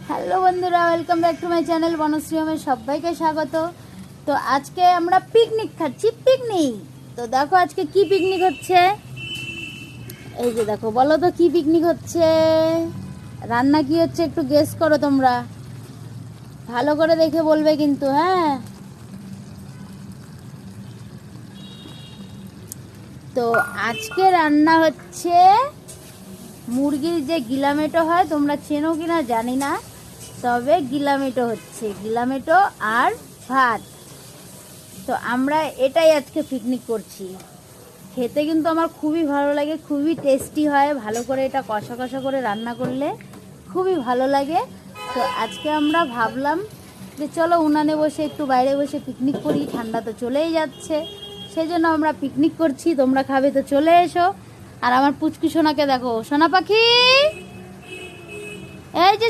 Hello বন্ধুরা, welcome back to my channel Banashree হোমে সবাইকে স্বাগত। তো আজকে আমরা পিকনিক খাচ্ছি, পিকনিক। তো দেখো আজকে কি পিকনিক হচ্ছে, এই যে দেখো, বলো তো কি পিকনিক হচ্ছে, রান্না কি হচ্ছে একটু গেস করো তোমরা, ভালো করে দেখে বলবে কিন্তু। হ্যাঁ, তো আজকে রান্না হচ্ছে মুরগির যে গিলামেটো হয়, তোমরা চেনো কিনা জানি না, তবে গিলামেটো হচ্ছে, গিলামেটো আর ভাত। তো আমরা এটাই আজকে পিকনিক করছি। খেতে কিন্তু আমার খুবই ভালো লাগে, খুবই টেস্টি হয়, ভালো করে এটা কষা কষা করে রান্না করলে খুবই ভালো লাগে। তো আজকে আমরা ভাবলাম যে চলো উনানে বসে একটু বাইরে বসে পিকনিক করি, ঠান্ডা তো চলেই যাচ্ছে, সেই জন্য আমরা পিকনিক করছি। তোমরা খাবে তো চলে এসো। আর আমার পুচকি সোনাকে দেখো, সোনা পাখি, এই যে